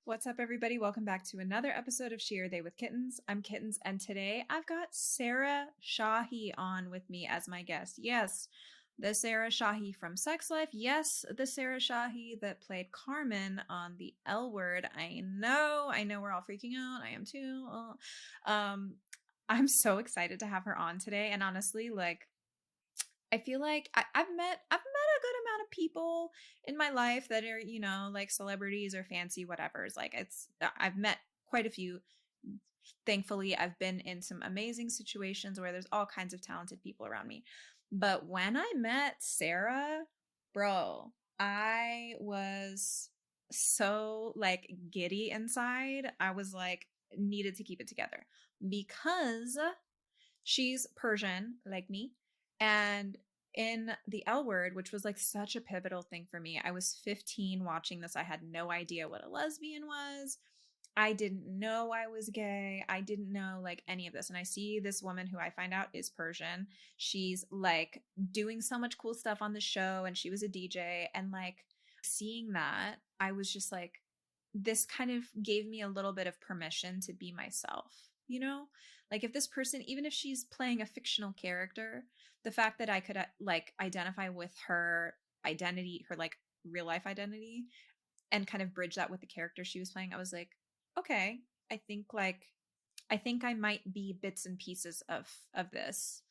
What's up, everybody? Welcome back to another episode of She or They with Kittens. I'm Kittens, and today I've got Sarah SHAHI on with me as my guest. Yes, the Sarah SHAHI from SexLife. Yes, the Sarah SHAHI that played Carmen on The L Word. I know we're all freaking out. I am too. I'm so excited to have her on today, and honestly, I feel like I've met a good amount of people in my life that are, like celebrities or fancy whatever's. I've met quite a few. Thankfully, I've been in some amazing situations where there's all kinds of talented people around me. But when I met Sarah, bro, I was so giddy inside. I was like needed to keep it together because she's Persian like me. And in The L Word, which was like such a pivotal thing for me, I was 15 watching this. I had no idea what a lesbian was. I didn't know I was gay. I didn't know like any of this. And I see this woman who I find out is Persian. She's like doing so much cool stuff on the show, and she was a DJ. And like seeing that, I was just like, this kind of gave me a little bit of permission to be myself, you know? Like if this person, even if she's playing a fictional character, the fact that I could like identify with her identity, her like real life identity, and kind of bridge that with the character she was playing, I was like, okay, I think I might be bits and pieces of this.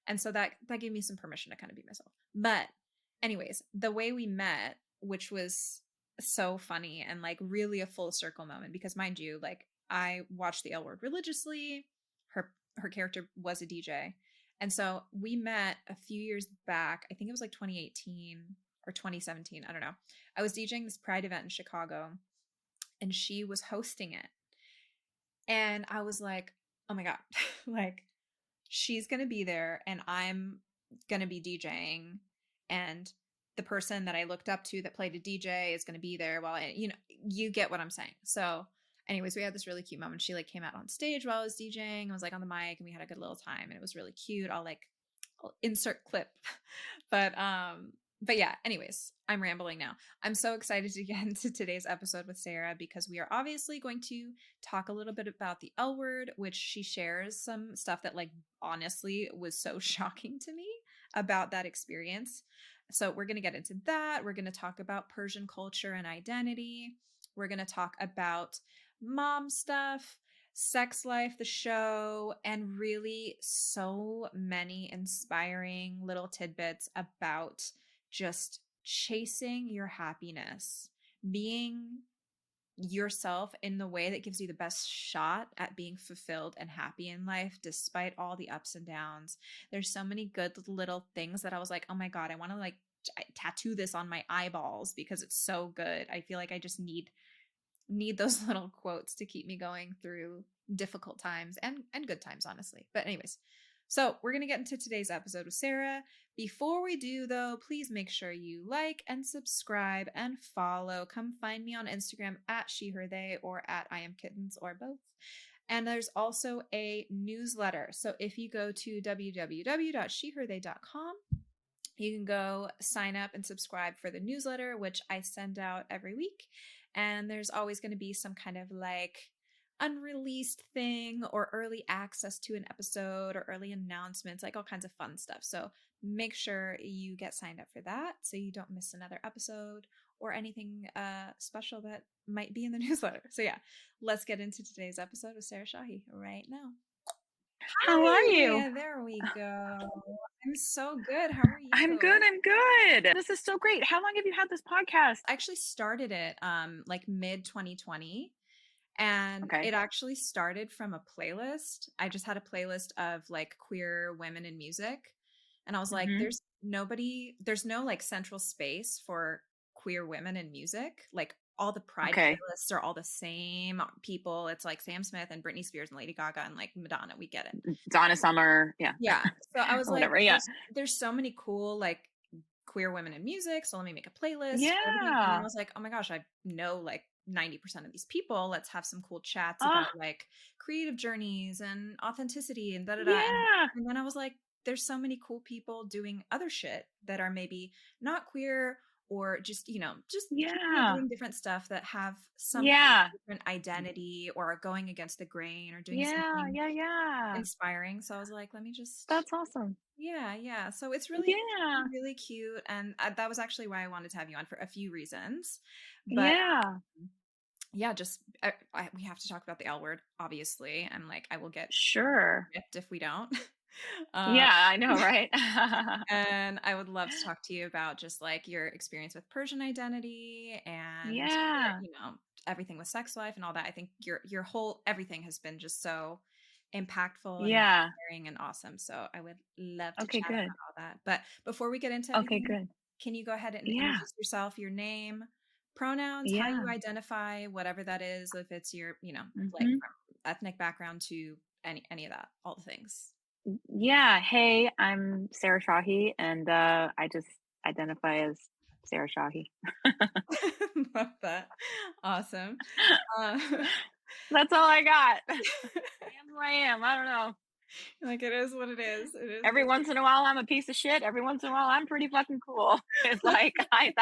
And so that gave me some permission to kind of be myself. But anyways, the way we met, which was so funny and like really a full circle moment, because mind you, like I watched The L Word religiously. Her character was a DJ. And so we met a few years back. I think it was like 2018 or 2017. I don't know. I was DJing this Pride event in Chicago, and she was hosting it. And I was like, oh my God, like she's going to be there and I'm going to be DJing. And the person that I looked up to that played a DJ is going to be there while you get what I'm saying. So anyways, we had this really cute moment. She like came out on stage while I was DJing and was like on the mic, and we had a good little time, and it was really cute. I'll insert clip. But yeah, anyways, I'm rambling now. I'm so excited to get into today's episode with Sarah because we are obviously going to talk a little bit about the L Word, which she shares some stuff that like honestly was so shocking to me about that experience. So we're going to get into that. We're going to talk about Persian culture and identity. We're going to talk about mom stuff, SexLife, the show, and really so many inspiring little tidbits about just chasing your happiness, being yourself in the way that gives you the best shot at being fulfilled and happy in life, despite all the ups and downs. There's so many good little things that I was like, oh my God, I want to like tattoo this on my eyeballs because it's so good. I feel like I just need those little quotes to keep me going through difficult times and good times, honestly. But anyways, so we're going to get into today's episode with Sarah. Before we do, though, please make sure you like and subscribe and follow. Come find me on Instagram at she, her, they, or at I am kittens, or both. And there's also a newsletter. So if you go to www.sheherthey.com, you can go sign up and subscribe for the newsletter, which I send out every week. And there's always going to be some kind of like unreleased thing or early access to an episode or early announcements, like all kinds of fun stuff. So make sure you get signed up for that so you don't miss another episode or anything special that might be in the newsletter. So yeah, let's get into today's episode with Sarah SHAHI right now. How are you? Yeah, there we go. I'm so good. How are you? I'm good. This is so great. How long have you had this podcast? I actually started it like mid 2020. And Okay. it actually started from a playlist. I just had a playlist of like queer women in music. And I was like, there's no like central space for queer women in music. Like all the Pride playlists are all the same people. It's like Sam Smith and Britney Spears and Lady Gaga and like Madonna. We get it. Donna Summer. Yeah. Yeah. So I was like, whatever. Yeah. There's so many cool like queer women in music. So let me make a playlist. Yeah. And then I was like, oh my gosh, I know like 90% of these people. Let's have some cool chats about like creative journeys and authenticity and da-da-da. Yeah. And then I was like, there's so many cool people doing other shit that are maybe not queer or just people Yeah. doing different stuff that have some kind of Yeah. different identity or are going against the grain or doing Yeah. something Yeah. Yeah. inspiring. So I was like, let me just That's awesome. yeah. So it's really Yeah. really cute, and that was actually why I wanted to have you on for a few reasons. But Yeah. yeah, just we have to talk about the L word, obviously, and like I will get Sure. ripped if we don't. um, Yeah, I know, right? and I would love to talk to you about just like your experience with Persian identity and Yeah. everything with sex life and all that. I think your whole everything has been just so impactful and Yeah. inspiring and awesome. So I would love to Okay, chat good. about all that. But before we get into Okay, anything, good. can you go ahead and Yeah. introduce yourself, your name, pronouns, how you Yeah. identify, whatever that is, if it's your, like Mhm. from ethnic background to any of that, all the things. Yeah. Hey, I'm Sarah Shahi, and I just identify as Sarah Shahi. Love that. Awesome. Uh, That's all I got. I am who I am. I don't know. like it is what it is. It is Every what once in a while, I'm a piece of shit. Every once in a while, I'm pretty fucking cool. It's like I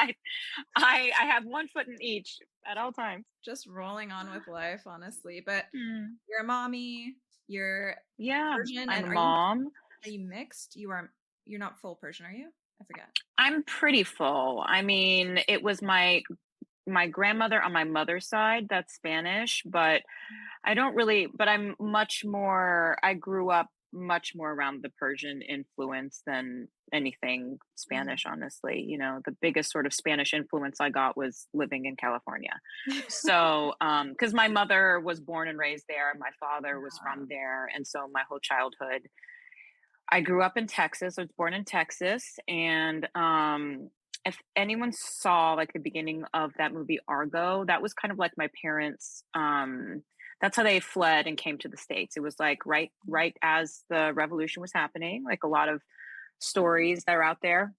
have one foot in each at all times. just rolling on with life, honestly. But Mm. you're a mommy, you're Yeah, Persian, I'm and a mom. are you mixed? You're not full Persian, are you? I forget. I'm pretty full. I mean, it was my grandmother on my mother's side that's Spanish, but I don't really but I'm much more I grew up much more around the Persian influence than anything Mhm. Spanish, honestly. The biggest sort of Spanish influence I got was living in California. So, because my mother was born and raised there, my father was Uh, from there, and so my whole childhood I grew up in Texas. I was born in Texas, and if anyone saw like the beginning of that movie Argo, that was kind of like my parents. That's how they fled and came to the States. It was like right as the revolution was happening. Like a lot of stories that are out there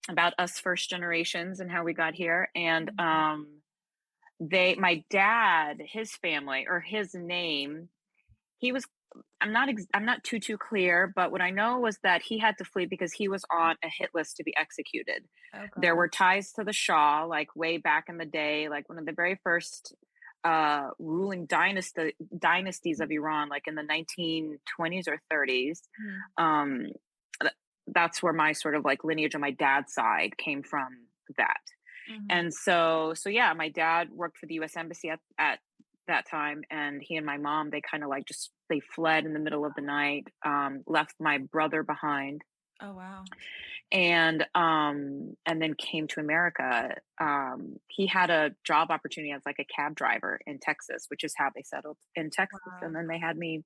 about us first generations and how we got here, and my dad, his family or his name, he was I'm not too clear, but what I know was that he had to flee because he was on a hit list to be executed. oh There god. were ties to the Shah, like way back in the day, like one of the very first ruling dynasties of Iran, like in the 1920s or 30s. Mhm. Um, that's where my sort of like lineage on my dad's side came from that. Mhm. And so yeah, my dad worked for the US Embassy at that time, and he and my mom, they kind of like just they fled in the middle of the night, left my brother behind, Oh wow. and then came to America. He had a job opportunity as like a cab driver in Texas, which is how they settled in Texas, and Wow. then they had me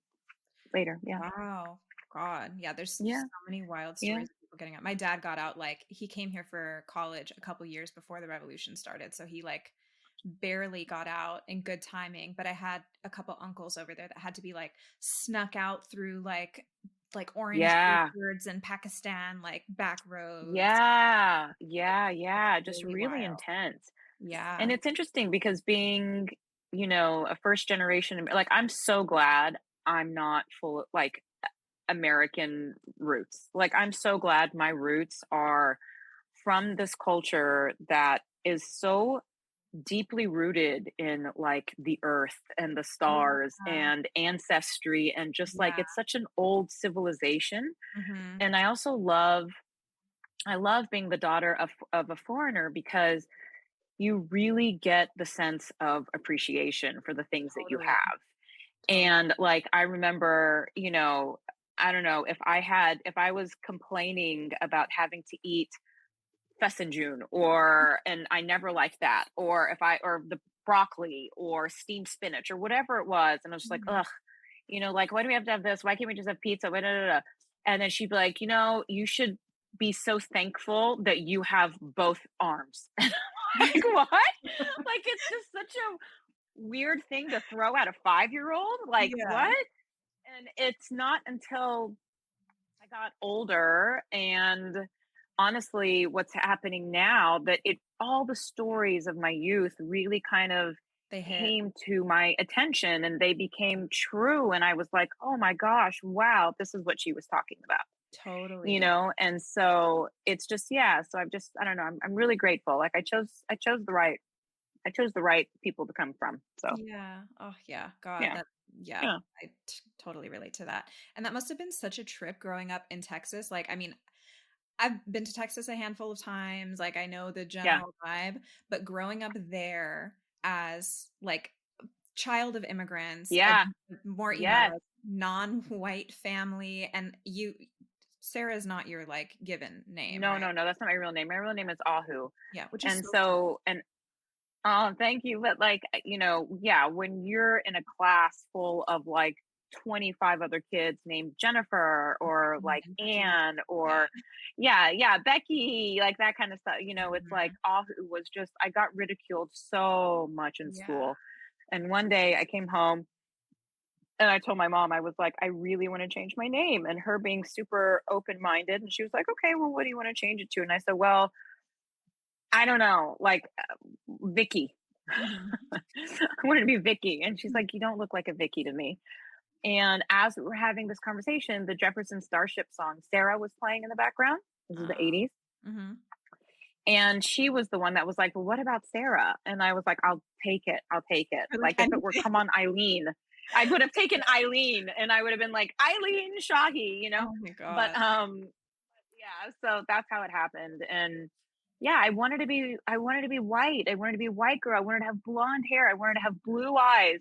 later. Yeah. Wow. God. Yeah, there's so Yeah. many wild Yeah. stories of people getting out. My dad got out like he came here for college a couple years before the revolution started. So he like barely got out in good timing. But I had a couple uncles over there that had to be like snuck out through like orange Yeah. orchards in Pakistan, like back roads. Yeah. Yeah. It's Yeah. Just really really wild. intense. And Yeah. it's interesting because being, a first generation, like I'm so glad I'm not full like American roots. Like I'm so glad my roots are from this culture that is so deeply rooted in like the earth and the stars Yeah. and ancestry, and just like Yeah. it's such an old civilization. Mhm. And I love being the daughter of a foreigner because you really get the sense of appreciation for the things that you Totally. have. Totally. And like I remember, I don't know if I was complaining about having to eat June, and I never liked that, or if I or the broccoli or steamed spinach or whatever it was, and I was just like, Mhm. ugh, like why do we have to have this? Why can't we just have pizza? Blah, blah, blah, blah. And then she'd be like, you should be so thankful that you have both arms. Like what? Like it's just such a weird thing to throw at a 5-year-old. Like Yeah. what? And it's not until I got older and honestly what's happening now that it all the stories of my youth really kind of They hit. came to my attention and they became true, and I was like, "Oh my gosh, wow, this is what she was talking about." you Totally. know? And so it's just, yeah, so I don't know, I'm really grateful. Like I chose the right people to come from. So Yeah. Oh, yeah. God, yeah, that yeah, yeah, totally relate to that. And that must have been such a trip growing up in Texas. Like, I mean, I've been to Texas a handful of times. Like, I know the yeah, general vibe, but growing up there as like child of immigrants, a yeah, more, yes. like non-white family, and Sarah's not your like given name, No, right? no, no, that's not my real name. My real name is Ahu. Yeah, which is And so cool. so, and oh, thank you. But like, you know, yeah, when you're in a class full of like 25 other kids named Jennifer or like And Becky. Anne Yeah. or yeah, Becky, like that kind of stuff, you know, it's like Mhm. Ahu was just, I got ridiculed so much in Yeah. school. And one day I came home and I told my mom, I was like, I really want to change my name. And her being super open minded, and she was like, okay, well, what do you want to change it to? And I said, well, I don't know, like Vicky. Mhm. I wanted to be Vicky. And she's like, you don't look like a Vicky to me. And as we were having this conversation, the Jefferson Starship song Sarah was playing in the background. This is the Oh. 80s. Mhm. And she was the one that was like, well, what about Sarah? And I was like, I'll take it. I'll take it. For like Like if it were anything. come on Eileen, I would have taken Eileen and I would have been like, Eileen Shahi, you know? Oh my But god. yeah, so that's how it happened. And yeah, I wanted to be white. I wanted to be a white girl. I wanted to have blonde hair. I wanted to have blue eyes.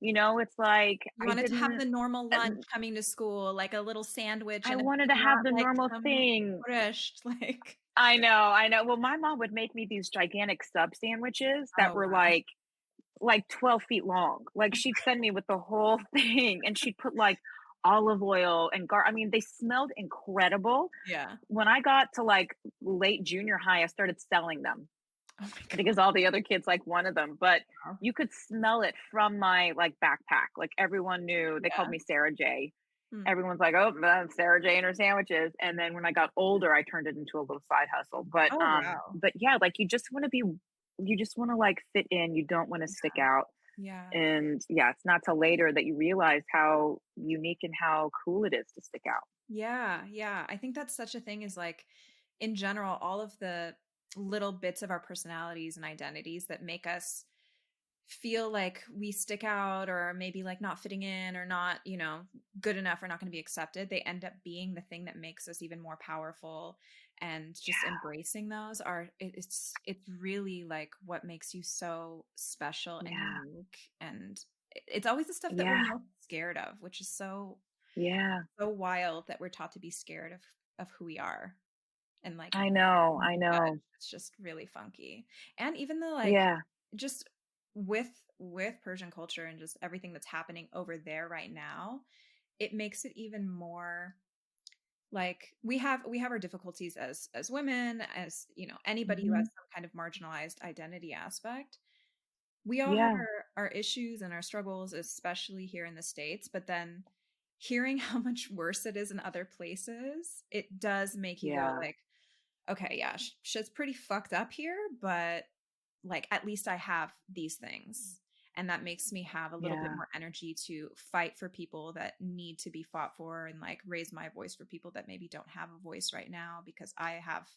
You know, it's like You wanted to have the normal uh, lunch coming to school, like a little sandwich I and wanted to have not the like normal some thing. borscht, like I know. Well, my mom would make me these gigantic sub sandwiches that oh, were wow. like 12 feet long. Like she'd send me with the whole thing and she'd put like olive oil and I mean, they smelled incredible. Yeah. When I got to like late junior high, I started selling them Oh my because god. all the other kids like wanted them, but Wow. you could smell it from my like backpack. Like everyone knew, they called Yeah. me Sarah J. Hmm. Everyone's like, "Oh, Sarah J and her sandwiches." And then when I got older, I turned it into a little side hustle. Oh, wow. But yeah, like you just want to like fit in. You don't want to stick out. Yeah. And yeah, it's not till later that you realize how unique and how cool it is to stick out. Yeah, yeah. I think that's such a thing is like in general, all of the little bits of our personalities and identities that make us feel like we stick out or maybe like not fitting in or not, good enough or not going to be accepted, they end up being the thing that makes us even more powerful. And just embracing those it's really like what makes you so special and Yeah. unique. And it's always the stuff that we're Yeah. most scared of, which is Yeah. so wild that we're taught to be scared of who we are and like I know. I being know. judged. It's just really funky. And even the like Yeah. just with Persian culture and just everything that's happening over there right now, it makes it even more like we have our difficulties as women, as anybody who has Mhm. some kind of marginalized identity aspect. We all have Yeah. our issues and our struggles, especially here in the States, but then hearing how much worse it is in other places, it does make you go Yeah. like, okay, yeah, shit's pretty fucked up here, but like at least I have these things. And that makes me have a little bit Yeah. more energy to fight for people that need to be fought for and like raise my voice for people that maybe don't have a voice right now because I have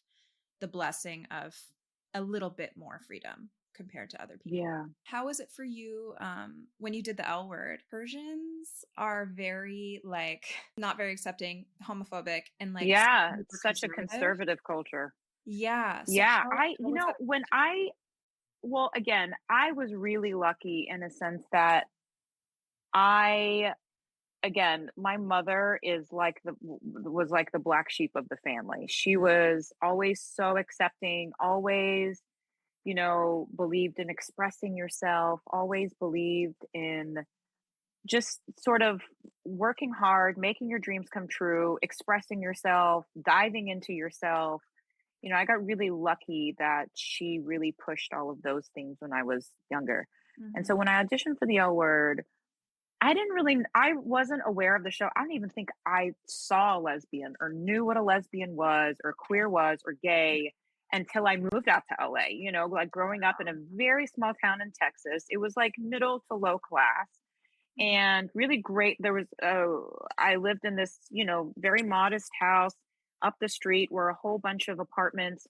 the blessing of a little bit more freedom compared to other people. Yeah. How is it for you when you did the L word? Persians are very like not very accepting, homophobic, and like Yeah. super It's such a conservative. conservative culture. Yeah. So Yeah. how was that? Well, again, I was really lucky in a sense that I, again, my mother is like was like the black sheep of the family. She was always so accepting, always, you know, believed in expressing yourself, always believed in just sort of working hard, making your dreams come true, expressing yourself, diving into yourself. You know, I got really lucky that she really pushed all of those things when I was younger. And so Mhm. when I auditioned for the L Word, I wasn't aware of the show. I don't even think I saw a lesbian or knew what a lesbian was or queer was or gay until I moved out to LA. You know, like growing up in a very small town in Texas, it was like middle to low class. and really great. There was, I lived in this, very modest house up the street were a whole bunch of apartments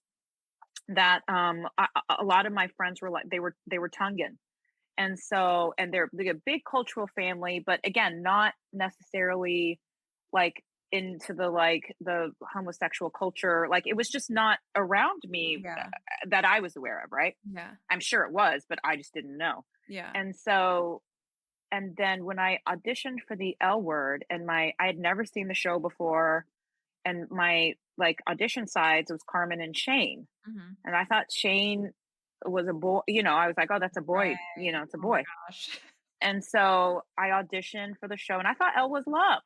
that a lot of my friends were like they were Tongan. And so and they're a big cultural family, but again, not necessarily like into the homosexual culture. Like it was just not around me Yeah. that I was aware of, right? Yeah. I'm sure it was, but I just didn't know. Yeah. And so and then when I auditioned for the L Word and I had never seen the show before, and my like audition sides was Carmen and Shane. Mhm. And I thought Shane was a boy, I was like, oh, that's a boy, Right. it's a Oh my boy. gosh. And so I auditioned for the show and I thought Elle was love.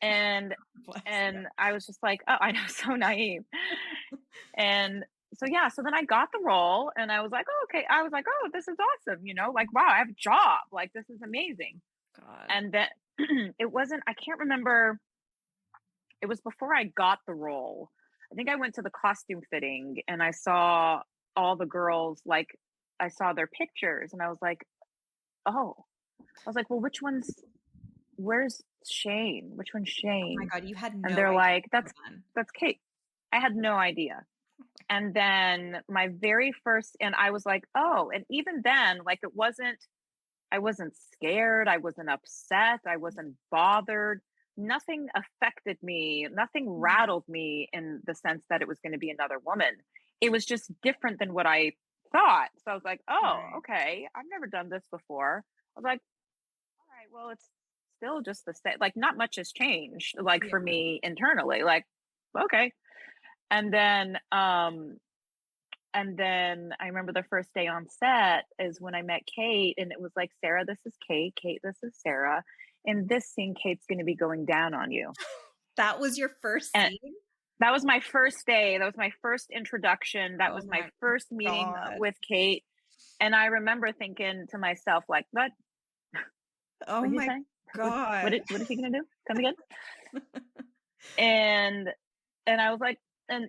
And Bless you. and I was just like, oh, I know, so naive. And so yeah, so then I got the role and I was like, oh, okay. I was like, oh, this is awesome, like wow, I have a job. Like this is amazing. God. And then it wasn't, I can't remember, it was before I got the role. I think I went to the costume fitting and I saw all the girls, like I saw their pictures and I was like, oh, I was like, well, where's Shane? Which one's Oh my Shane? god, you had And no they're idea like, back then. that's Kate. I had no idea. And then my very first, and I was like, oh, and even then, like I wasn't scared. I wasn't upset. I wasn't bothered. Nothing affected me. Nothing Mhm. rattled me in the sense that it was going to be another woman. It was just different than what I thought. So I was like, oh, Right. okay. I've never done this before. I was like, all right, well, it's still just the same. Like, not much has changed, like Yeah. for me internally. Like, okay. And then, I remember the first day on set is when I met Kate, and it was like, Sarah, this is Kate. Kate, this is Sarah. In this scene, Kate's going to be going down on you. That was your first And scene? that was my first day. That was my first introduction. That Oh was my my first meeting god. with Kate. And I remember thinking to myself, like, Oh what did he my say? god. What is he going to do? Come again? And I was like, and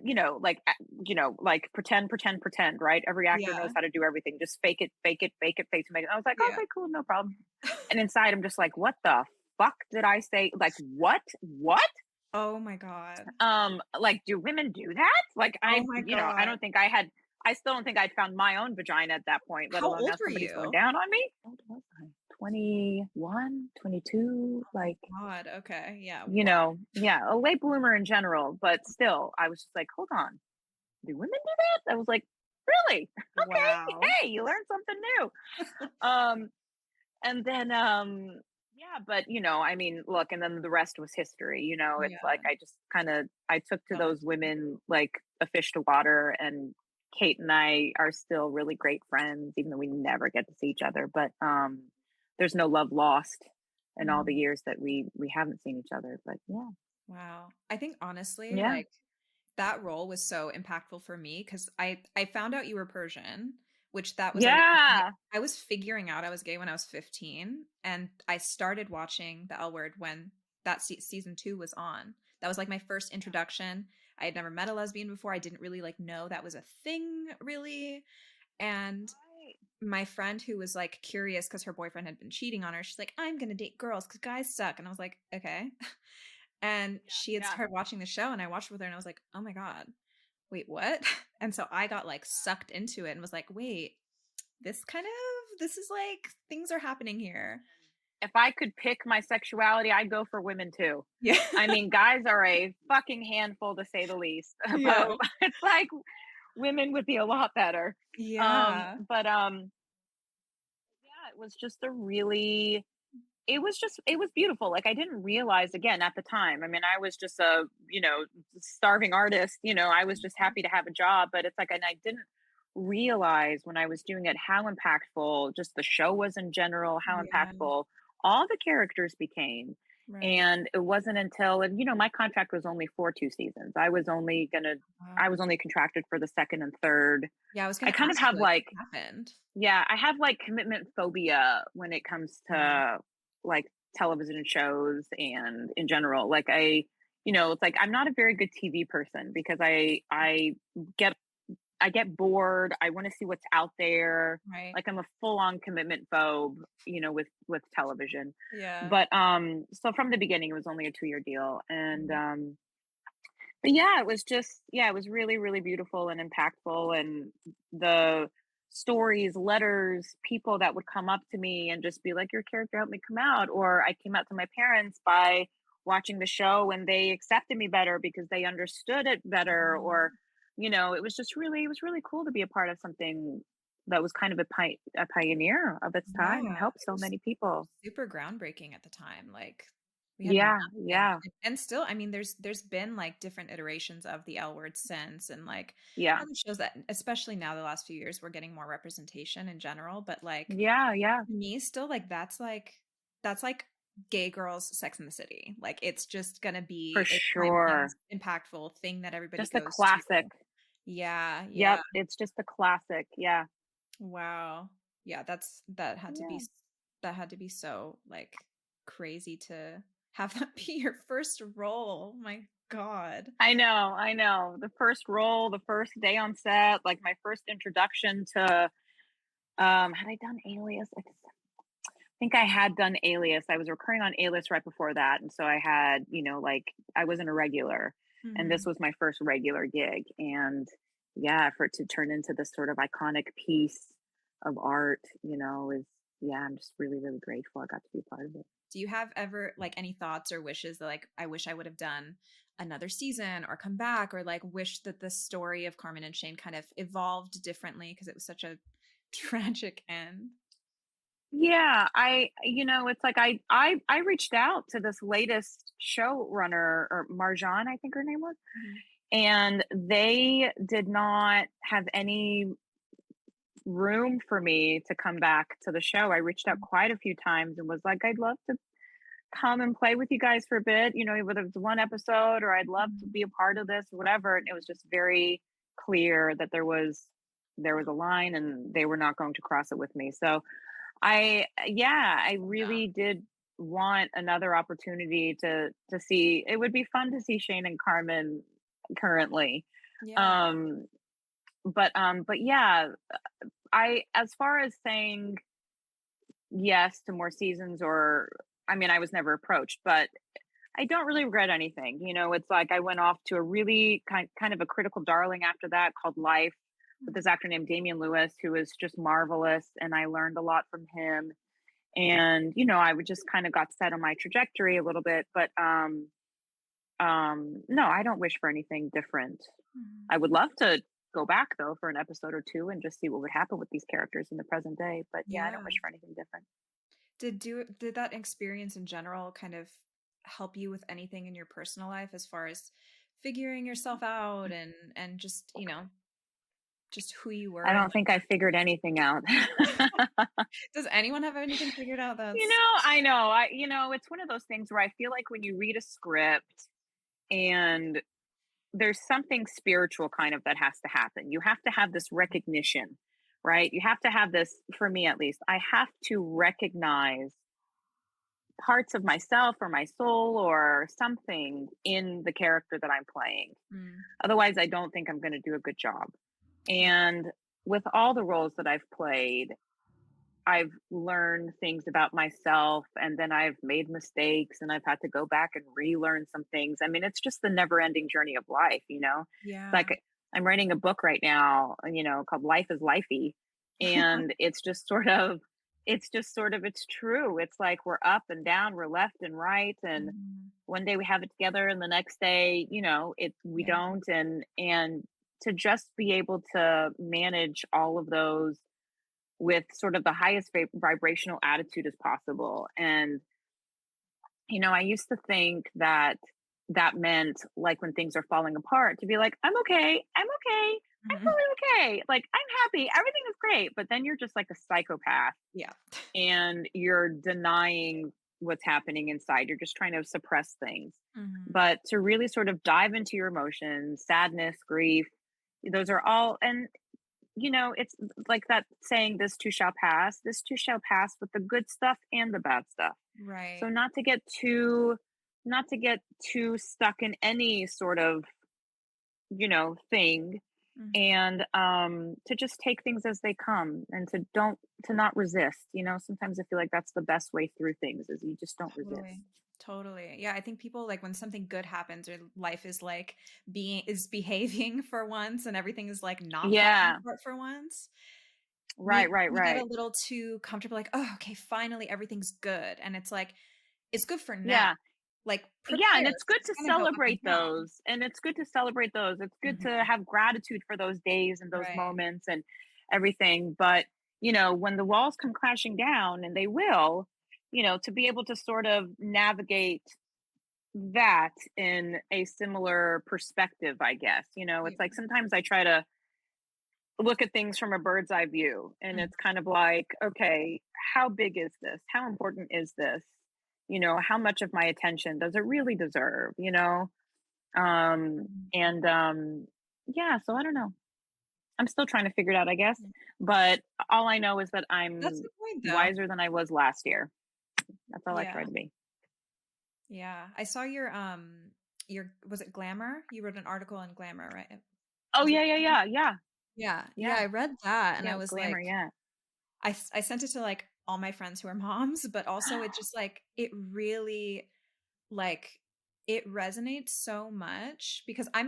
like pretend, right? Every actor knows Yeah. how to do everything. Just fake it, fake it, fake it, fake it, make it. I was like, Yeah. okay, cool, no problem. And inside, I'm just like, what the fuck did I say? Like, what? What? Oh my god. Like, do women do that? Like, Oh my I god. don't think I had. I still don't think I'd found my own vagina at that point, let How alone old now were somebody's going you? down on me. How old was I? 21, 22, Oh my like god. Okay. Yeah. Wow. yeah, a late bloomer in general, but still, I was just like, hold on, do women do that? I was like, really? Okay, Wow. hey, you learned something new. Um, and then, yeah, but I mean, look, and then the rest was history. It's like Yeah. I just I took to Got those women like a fish to water, and Kate and I are still really great friends, even though we never get to see each other. But there's no love lost in all the Mhm. years that we haven't seen each other. But yeah, Wow. I think honestly, yeah. like that role was so impactful for me because I found out you were Persian, which that was like Yeah. I was figuring out I was gay when I was 15, and I started watching the L Word when that season 2 was on. That was like my first introduction. I had never met a lesbian before. I didn't really like know that was a thing really. And Right. my friend who was like curious because her boyfriend had been cheating on her, she's like, I'm gonna date girls because guys suck. And I was like, okay. And Yeah, she had yeah. started watching the show and I watched with her and I was like, oh my God, wait, what? And so I got like sucked into it and was like, wait, this is like things are happening here. If I could pick my sexuality, I'd go for women too. Yeah. I mean, guys are a fucking handful to say the least. Yeah. But it's like women would be a lot better. Yeah. But yeah, it was just a really it was beautiful. Like I didn't realize again at the time. I mean, I was just a, starving artist, I was just happy to have a job, but it's like and I didn't realize when I was doing it how impactful just the show was in general, how Yeah. impactful all the characters became. Right. And it wasn't until and my contract was only for 2 seasons. I was only contracted for the second and third. Yeah, I was I gonna kind of ask you have like like what happened. yeah, I have like commitment phobia when it comes Yeah. to like television shows and in general. Like it's like I'm not a very good TV person because I get I get bored. I want to see what's out there. Right. Like I'm a full-on commitment phobe, with television. Yeah. So from the beginning, it was only a 2-year deal, and Mhm. but yeah, it was really, really beautiful and impactful, and the stories, letters, people that would come up to me and just be like, "Your character helped me come out," or I came out to my parents by watching the show and they accepted me better because they understood it better, or Mhm. it was really cool to be a part of something that was kind of a pioneer of its time and Yeah, helped it so was many people. super groundbreaking at the time, like, we had Yeah, nothing, yeah, and still, I mean, there's been, like, different iterations of the L Word since, and, like, yeah, other shows that especially now the last few years, we're getting more representation in general, but, like, yeah, yeah, to me, still, like, that's like gay girls Sex in the City, like, it's just gonna for be a sure. timeless, impactful thing that everybody Just a goes to. classic. Yeah, yeah. Yep, it's just a classic, yeah. Wow. Yeah, Yeah. that had to be so, like, crazy to have that be your first role. My God. I know. The first role, the first day on set, like, my first introduction to, had I done Alias? Think I had done Alias. I was recurring on Alias right before that, and so I had, like, I wasn't a regular, and this Mhm. was my first regular gig, and yeah, for it to turn into this sort of iconic piece of art, is yeah, I'm just really, really grateful I got to be a part of it. Do you have ever, like, any thoughts or wishes that, like, I wish I would have done another season or come back, or, like, wish that the story of Carmen and Shane kind of evolved differently because it was such a tragic end? Yeah, it's like I reached out to this latest showrunner, or Marjan, I think her name was, Mhm. and they did not have any room for me to come back to the show. I reached out Mhm. quite a few times and was like, "I'd love to come and play with you guys for a bit, whether it's one episode, or I'd love to Mhm. be a part of this, or whatever." And it was just very clear that there was a line and they were not going to cross it with me. So I Yeah. really did want another opportunity to see. It would be fun to see Shane and Carmen currently. Yeah. Um, but yeah, I as far as saying yes to more seasons, or I mean, I was never approached, but I don't really regret anything. It's like I went off to a really kind of a critical darling after that, called Life, with this Mhm. actor named Damian Lewis, who is just marvelous, and I learned a lot from him. And I would just kind of got set on my trajectory a little bit, but no, I don't wish for anything different. Mhm. I would love to go back though for an episode or two and just see what would happen with these characters in the present day, but yeah, I don't Yeah. wish for anything different. Did that experience in general kind of help you with anything in your personal life as far as figuring yourself out and just, just who you I were and don't think I figured anything out. does anyone have anything figured out? That's I know. It's one of those things where I feel like when you read a script and there's something spiritual kind of that has to happen. You have to have this recognition, right? You have to have this, for me at least, I have to recognize parts of myself or my soul or something in the character that I'm playing. mm, Otherwise, I don't think I'm going to do a good job. yeah. And with all the roles that I've played, I've learned things about myself, and then I've made mistakes and I've had to go back and relearn some things. I mean, it's just the never ending journey of life. It's Yeah. like I'm writing a book right now, called Life is Lifey. And it's true. It's like we're up and down, we're left and right. And Mhm. one day we have it together and the next day, we Yeah. don't. And to just be able to manage all of those with sort of the highest vibrational attitude as possible. And, I used to think that that meant, like, when things are falling apart, to be like, I'm okay. I'm okay. I'm Mhm. totally okay. Like, I'm happy. Everything is great. But then you're just like a psychopath Yeah. and you're denying what's happening inside. You're just trying to suppress things. Mhm. But to really sort of dive into your emotions, sadness, grief, those are all, and it's like that saying, this too shall pass, with the good stuff and the bad stuff. So Right. not to get too stuck in any sort of, thing. Mhm. and to just take things as they come and to not resist. Sometimes I feel like that's the best way through things is you just don't resist. Totally. Totally. Yeah, I think people like when something good happens or life is like being is behaving for once and everything is like not falling Yeah. apart for once, Right, we right, we get a right. little too comfortable like, "Oh, okay, finally everything's good." And it's like it's good for now. Yeah. Like Yeah, and prepare, it's good it's to going to go up and celebrate down. those, and it's good to celebrate those. It's good to Mhm. have gratitude for those days and those Right. moments and everything, but, when the walls come crashing down, and they will, to be able to sort of navigate that in a similar perspective, I guess. It's Yeah. like sometimes I try to look at things from a bird's eye view, and Mhm. it's kind of like, okay, how big is this? How important is this? How much of my attention does it really deserve? Mhm. And Yeah, so I don't know. I'm still trying to figure it out, I guess. Yeah. But all I know is that That's I'm the point though. wiser than I was last year. That's all I try Yeah. to be. Yeah. I saw your was it Glamour? You wrote an article in Glamour, right? Oh Was it yeah, yeah, Glamour? yeah, yeah, Yeah. Yeah, yeah, I read that and yeah. I It was was glamour, like yeah. I sent it to like all my friends who are moms, but also it just like it really like it resonates so much because I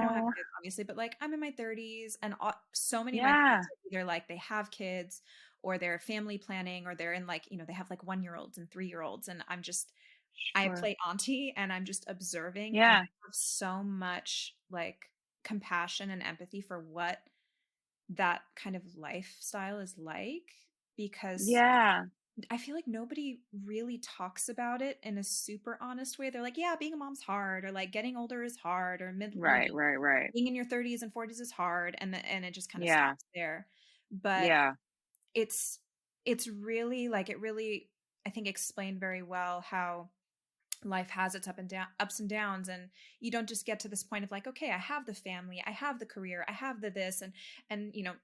don't have Oh kids obviously, but like I'm in my 30s and so many of my yeah, friends are either like they have kids or they're family planning or they're in like, they have like 1-year-olds and 3-year-olds and I sure, play auntie and I'm just observing and yeah, I have so much like compassion and empathy for what that kind of lifestyle is like because yeah. I feel like nobody really talks about it in a super honest way. They're like, yeah, being a mom's hard, or like getting older is hard, or Right, right, right. being in your 30s and 40s is hard, and it just kind of Yeah, stops there. But yeah, it's it's really like it really I think explained very well how life has its ups and downs and you don't just get to this point of like okay I have the family I have the career I have the this and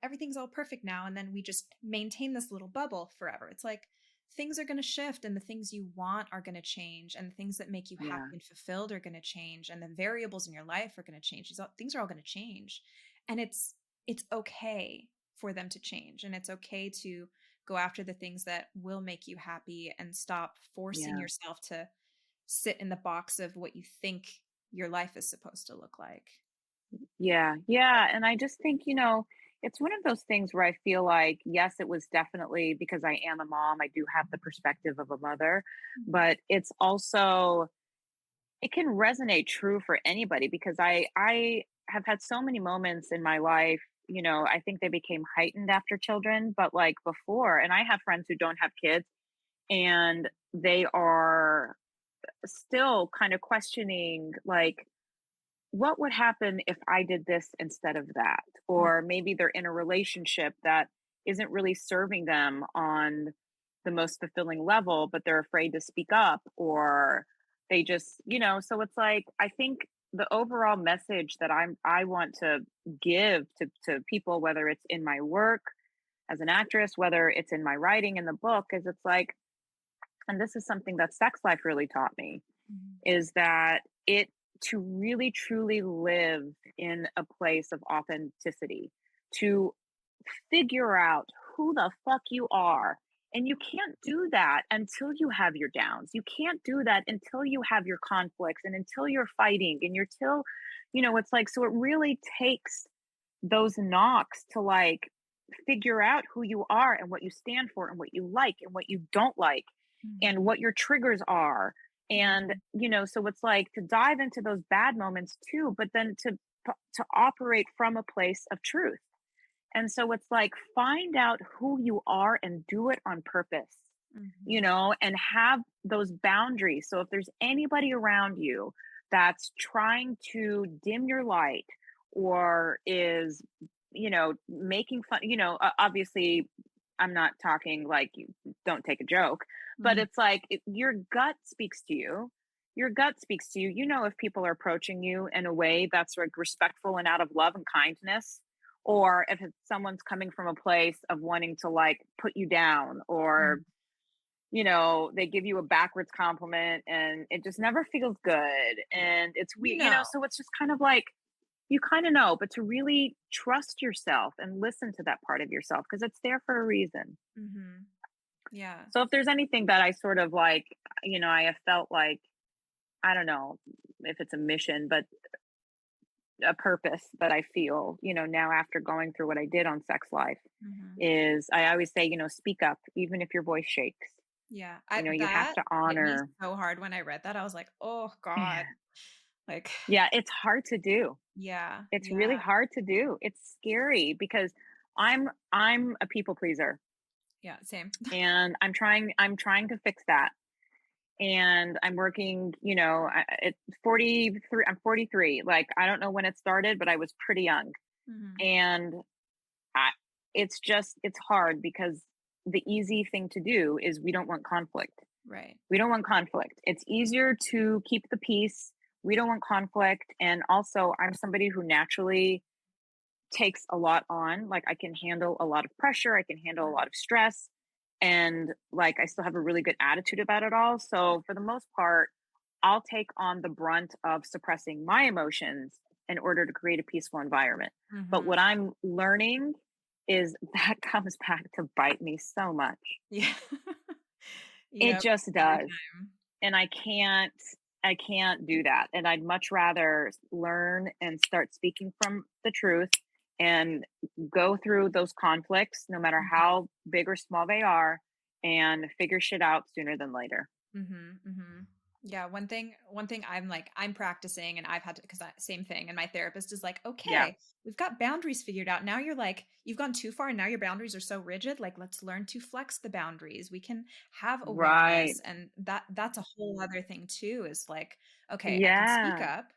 everything's all perfect now and then we just maintain this little bubble forever. It's like things are going to shift and the things you want are going to change and the things that make you happy yeah, and fulfilled are going to change and the variables in your life are going to change. Things are all going to change and it's okay for them to change and it's okay to go after the things that will make you happy and stop forcing yeah. yourself to sit in the box of what you think your life is supposed to look like. Yeah, yeah, and I just think, it's one of those things where I feel like, yes, it was definitely because I am a mom, I do have the perspective of a mother, Mhm. but it's also it can resonate true for anybody because I have had so many moments in my life, I think they became heightened after children, but like before, and I have friends who don't have kids and they are still kind of questioning like what would happen if I did this instead of that? Mm. Or maybe they're in a relationship that isn't really serving them on the most fulfilling level, but they're afraid to speak up, or they just, so it's like, I think the overall message that I want to give to people, whether it's in my work as an actress, whether it's in my writing in the book, is it's like, and this is something that Sex Life really taught me, Mhm. is that it to really truly live in a place of authenticity, to figure out who the fuck you are. And you can't do that until you have your downs. You can't do that until you have your conflicts and until you're fighting and you're till, it's like, so it really takes those knocks to like figure out who you are and what you stand for and what you like and what you don't like and Mhm. what your triggers are. And, Mhm. so it's like to dive into those bad moments too, but then to operate from a place of truth. And so it's like find out who you are and do it on purpose, Mhm. and have those boundaries. So if there's anybody around you that's trying to dim your light or is, making fun, obviously I'm not talking like you don't take a joke, but Mhm. it's like your gut speaks to you. Your gut speaks to you. You know if people are approaching you in a way that's like respectful and out of love and kindness, or if it's someone's coming from a place of wanting to like put you down, or Mhm. they give you a backwards compliment and it just never feels good and it's You weird, know. so it's just kind of like you kind of know, but to really trust yourself and listen to that part of yourself because it's there for a reason. Mhm. Yeah. So if there's anything that I sort of like, I have felt like, I don't know if it's a mission, but a purpose that I feel, now after going through what I did on Sex Life Mhm. is I always say, speak up, even if your voice shakes. Yeah. You have That to hit me honor. so hard when I read that. I was like, "Oh god." Like, Yeah, it's hard to do. yeah. It's Yeah. really hard to do. It's scary because I'm a people pleaser Yeah, same. and I'm trying to fix that. And I'm working, it's 43 I'm 43. Like I don't know when it started, but I was pretty young. Mhm. And I it's hard because the easy thing to do is we don't want conflict. Right. We don't want conflict. It's easier to keep the peace. We don't want conflict. And also, I'm somebody who naturally takes a lot on. Like, I can handle a lot of pressure, I can handle a lot of stress. And like, I still have a really good attitude about it all. So, for the most part, I'll take on the brunt of suppressing my emotions in order to create a peaceful environment. But Mhm. what I'm learning is that comes back to bite me so much. Yeah. It Yep, just every does. time. And I can't do that, and I'd much rather learn and start speaking from the truth and go through those conflicts no matter Mhm. how big or small they are and figure shit out sooner than later. Mhm, mhm. Yeah, one thing I'm practicing and I've had to, because same thing, and my therapist is like, Yeah, "Okay, we've got boundaries figured out. Now you're like, you've gone too far and now your boundaries are so rigid. Like, let's learn to flex the boundaries. We can have right. awareness." And that's a whole other thing too, is like, okay, I can speak Yeah, up,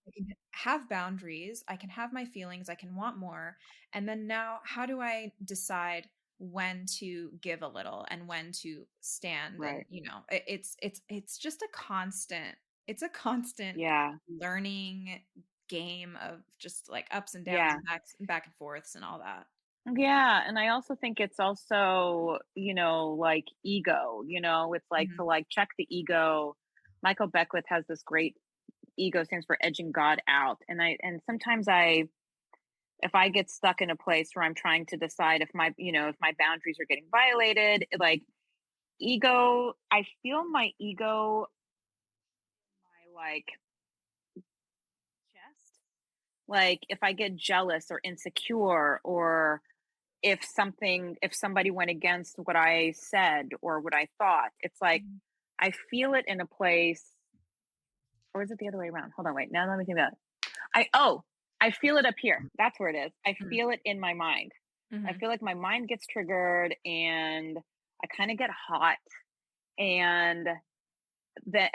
I can have boundaries, I can have my feelings, I can want more. And then now, how do I decide when to give a little and when to stand? And right. it's just a constant, it's a constant Yeah, learning game of just like ups and downs yeah. and back and forths and all that. Yeah, and I also think it's also, like ego, it's like Mhm. to like check the ego. Michael Beckwith has this great ego stands for edging God out. And sometimes if I get stuck in a place where I'm trying to decide if my boundaries are getting violated, like I feel my ego, my like chest. Like if I get jealous or insecure or if somebody went against what I said or what I thought, it's like Mhm. I feel it in a place, or is it the other way around? Hold on, wait. Now let me think about it. I feel it up here. That's where it is. I Mhm. feel it in my mind. I Mhm. feel like my mind gets triggered and I kind of get hot and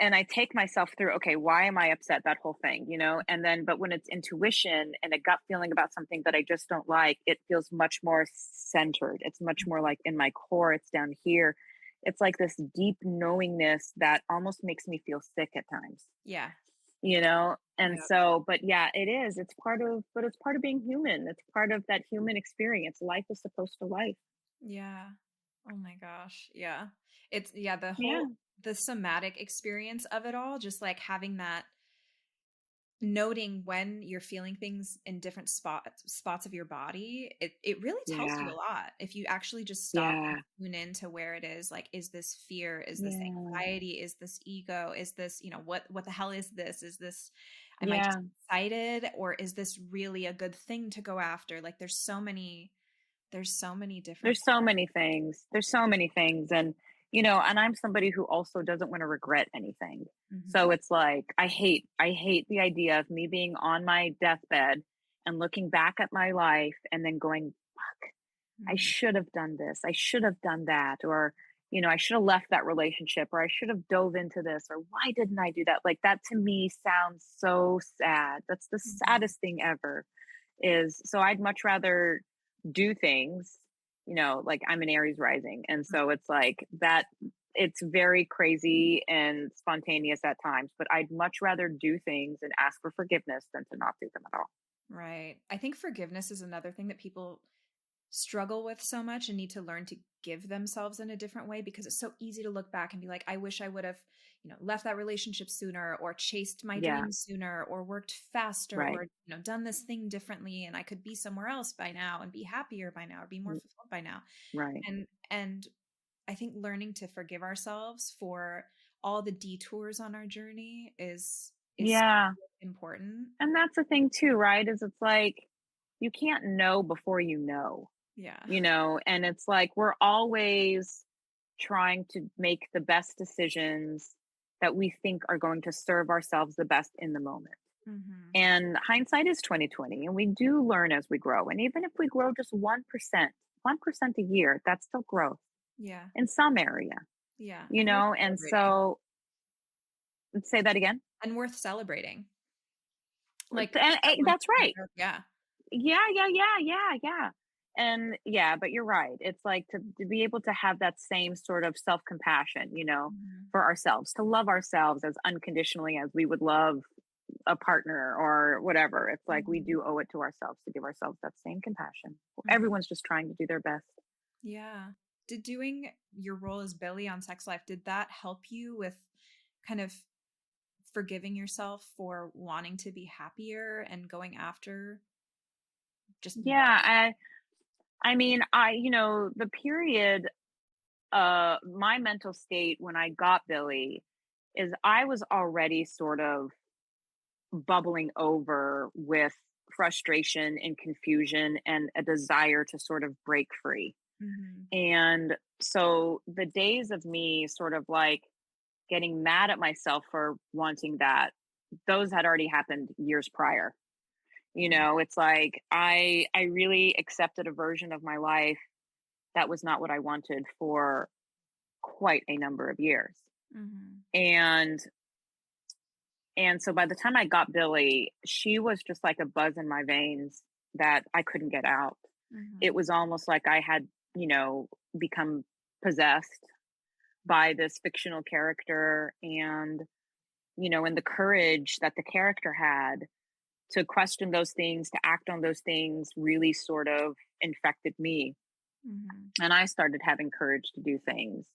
and I take myself through, okay, why am I upset? That whole thing, And then but when it's intuition and a gut feeling about something that I just don't like, it feels much more centered. It's much more like in my core, it's down here. It's like this deep knowingness that almost makes me feel sick at times. Yeah. And Yeah. so but yeah, it's part of being human. It's part of that human experience. Life is supposed to life. Yeah. Oh my gosh. Yeah. It's, yeah, Yeah, the somatic experience of it all, just like having that, noting when you're feeling things in different spots of your body, it really tells you yeah, a lot if you actually just stop and yeah, tune into where it is. Like, is this fear, is this yeah, anxiety, is this ego, is this, what the hell is this, am I just yeah. excited, or is this really a good thing to go after? Like, there's so many different There's so many things. There's so many things. And I'm somebody who also doesn't want to regret anything. Mhm. So it's like I hate the idea of me being on my deathbed and looking back at my life and then going, I Mhm. should have done this. I should have done that. Or, I should have left that relationship or I should have dove into this or why didn't I do that? Like that to me sounds so sad. That's the Mhm. saddest thing ever is so I'd much rather do things, like I'm an Aries rising. And so it's like that it's very crazy and spontaneous at times, but I'd much rather do things and ask for forgiveness than to not do them at all. Right. I think forgiveness is another thing that people struggle with so much and need to learn to forgive themselves in a different way, because it's so easy to look back and be like, I wish I would have, left that relationship sooner, or chased my Yeah. dreams sooner, or worked faster, Right. or, done this thing differently, and I could be somewhere else by now and be happier by now, or be more Mm, fulfilled by now. right. And I think learning to forgive ourselves for all the detours on our journey is so Yeah. important. And that's the thing too, right? Is it's like you can't know before you know, Yeah. and it's like we're always trying to make the best decisions that we think are going to serve ourselves the best in the moment. Hmm. And hindsight is 2020, and we do learn as we grow. And even if we grow just 1% a year, that's still growth Yeah. in some area, Yeah. And worth and celebrating. so say that again. And worth celebrating. Like that And one. that's right. Yeah. Yeah. And yeah, but you're right. It's like to be able to have that same sort of self-compassion, Mhm. for ourselves, to love ourselves as unconditionally as we would love a partner or whatever. It's like we Mhm. do owe it to ourselves to give ourselves that same compassion. Mhm. Everyone's just trying to do their best. Yeah. Did doing your role as Billie on Sex Life, did that help you with kind of forgiving yourself for wanting to be happier and going after just Yeah, I mean, the period my mental state when I got Billy is I was already sort of bubbling over with frustration and confusion and a desire to sort of break free. Mhm. And so the days of me sort of like getting mad at myself for wanting that, those had already happened years prior. It's like I really accepted a version of my life that was not what I wanted for quite a number of years. Mhm. And and so by the time I got Billy, she was just like a buzz in my veins that I couldn't get out. It Mhm. was almost like I had, become possessed by this fictional character, and the courage that the character had to question those things, to act on those things really sort of infected me. Mhm. And I started having courage to do things.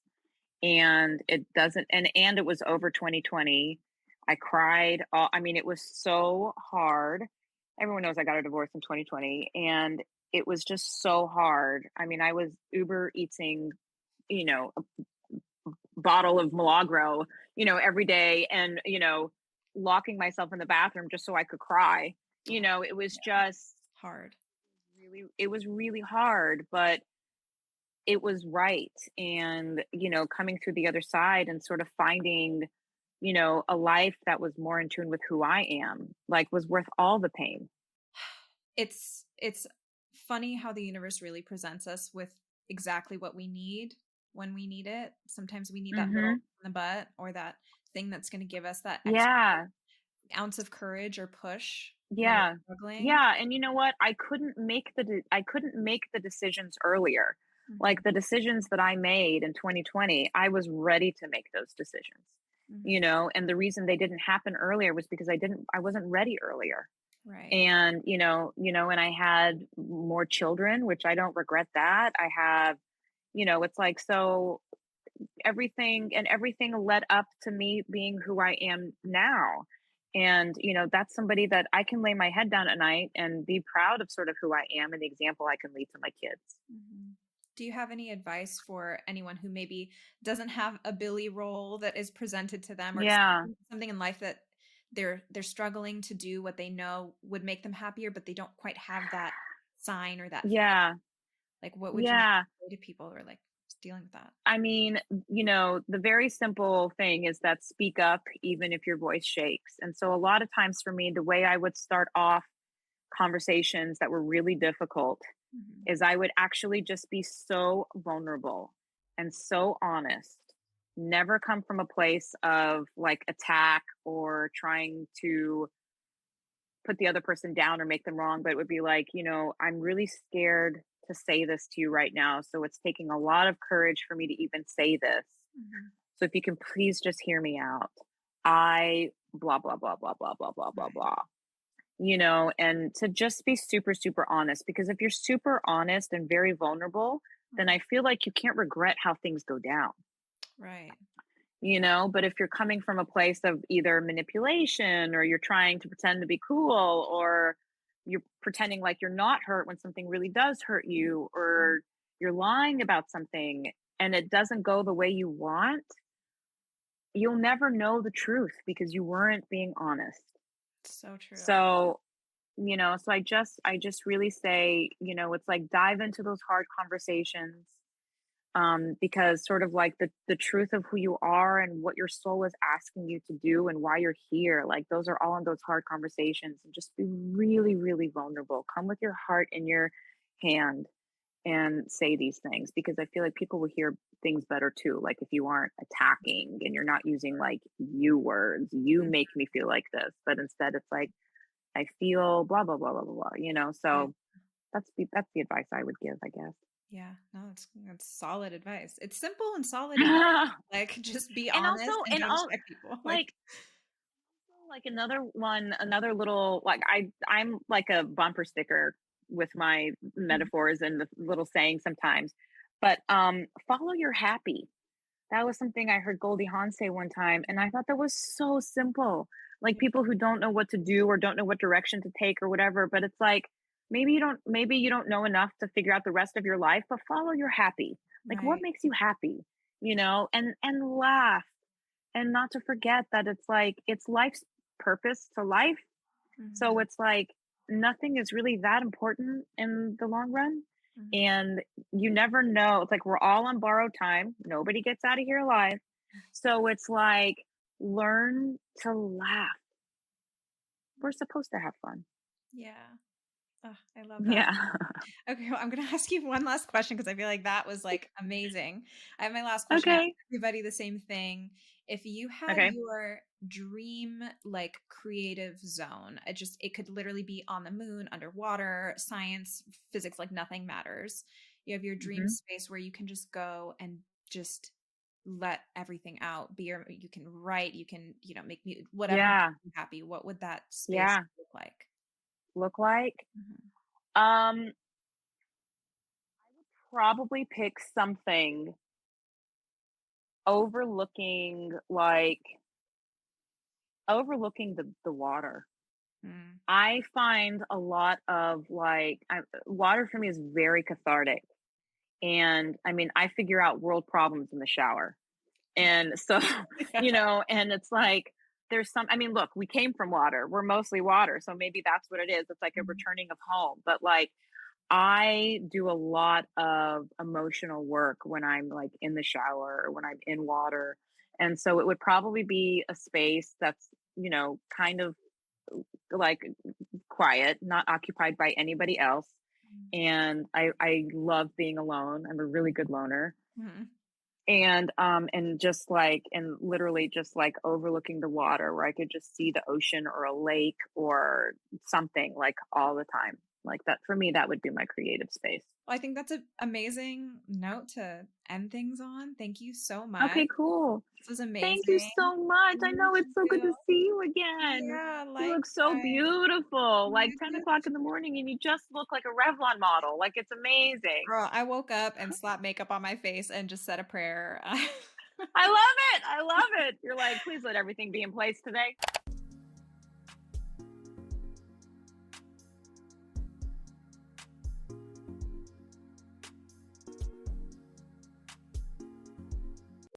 And it doesn't and it was over 2020. I cried. I mean, it was so hard. Everyone knows I got a divorce in 2020, and it was just so hard. I mean, I was Uber eating, a bottle of Milagro, every day, and locking myself in the bathroom just so I could cry. It was Yeah. just Hard. it was really hard, but it was right. And, coming through the other side and sort of finding, a life that was more in tune with who I am, like, was worth all the pain. It's funny how the universe really presents us with exactly what we need when we need it. Sometimes we need that little Mhm. in the butt, or that thing that's going to give us that extra Yeah. ounce of courage or push when Yeah. we're struggling. Yeah, and you know what? I couldn't make the decisions earlier. Like, Mhm. the decisions that I made in 2020, I was ready to make those decisions, Mhm. and the reason they didn't happen earlier was because I wasn't ready earlier. Right. And and I had more children, which I don't regret that. I have, it's like, so everything led up to me being who I am now. And that's somebody that I can lay my head down at night and be proud of sort of who I am and the example I can lead to my kids. Mhm. Do you have any advice for anyone who maybe doesn't have a Billy role that is presented to them, or Yeah. something in life that they're struggling to do what they know would make them happier, but they don't quite have that sign or that thing? Yeah. Like, what would you Yeah. say to people who are like dealing with that? I mean, the very simple thing is that speak up even if your voice shakes. And so a lot of times for me, the way I would start off conversations that were really difficult Mhm. is I would actually just be so vulnerable and so honest. Never come from a place of like attack or trying to put the other person down or make them wrong, but it would be like, I'm really scared to say this to you right now. So it's taking a lot of courage for me to even say this. Mhm. So if you can please just hear me out. I blah, blah, blah, blah, blah, blah, blah, blah, Right. blah. and to just be super, super honest. Because if you're super honest and very vulnerable, then I feel like you can't regret how things go down. Right. But if you're coming from a place of either manipulation or you're trying to pretend to be cool or you're pretending like you're not hurt when something really does hurt you Right. or you're lying about something and it doesn't go the way you want, you'll never know the truth because you weren't being honest. So true. So, so I just really say, it's like dive into those hard conversations, because sort of like the truth of who you are and what your soul is asking you to do and why you're here, like those are all in those hard conversations, and just be really, really vulnerable. Come with your heart in your hand and say these things because I feel like people will hear things better too. Like if you aren't attacking and you're not using like you words, you Mhm. make me feel like this, but instead it's like I feel blah blah blah blah blah blah. Yeah. So that's the advice I would give, I guess. Yeah. No, that's solid advice. It's simple and solid advice. Like, just be And also honest and and don't all expect people. Like, like like another one, another little like I'm like a bumper sticker with my mhm. metaphors and the little sayings sometimes. But follow your happy. That was something I heard Goldie Hawn say one time, and I thought that was so simple. Like Yeah. people who don't know what to do or don't know what direction to take or whatever, but it's like maybe you don't know enough to figure out the rest of your life, but follow your happy. Like what Right. makes you happy, and laugh and not to forget that it's like it's life's purpose to life. So Mhm. it's like nothing is really that important in the long run. Mhm. And you never know. It's like we're all on borrowed time. Nobody gets out of here alive. So it's like learn to laugh. We're supposed to have fun. Yeah. Oh, I love that. Yeah. Okay, well, I'm gonna ask you one last question because I feel like that was like amazing. I have my last question. I ask Okay. everybody the same thing. If you had Okay. your dream like creative zone, it could literally be on the moon, underwater, science, physics, like nothing matters. You have your dream Hmm. space where you can just go and just let everything out. You can write, you can, make whatever makes Yeah. you happy. What would that space Yeah. look like? Look like Mhm. um probably pick something overlooking like overlooking the water. Mm. I find a lot of water for me is very cathartic. And I mean, I figure out world problems in the shower. And so, and it's like there's some, I mean, look, we came from water. We're mostly water. So maybe that's what it is. It's like a Mhm. returning of home. But like, I do a lot of emotional work when I'm like in the shower or when I'm in water. And so it would probably be a space that's, kind of like quiet, not occupied by anybody else. Mhm. And I love being alone. I'm a really good loner. Mhm. And just like and literally just like overlooking the water where I could just see the ocean or a lake or something like all the time. Like that for me, that would be my creative space. Well, I think that's an amazing note to end things on. Thank you so much. Okay, cool. This was Thank you amazing. so much. I You know it's so good too. to see you again. Yeah, You look so likewise. beautiful, like You 10 too. o'clock in the morning, and you just look like a Revlon model. Like it's amazing. Girl, I woke up and slapped makeup on my face and just said a prayer. I love it. I love it. You're like, please let everything be in place today.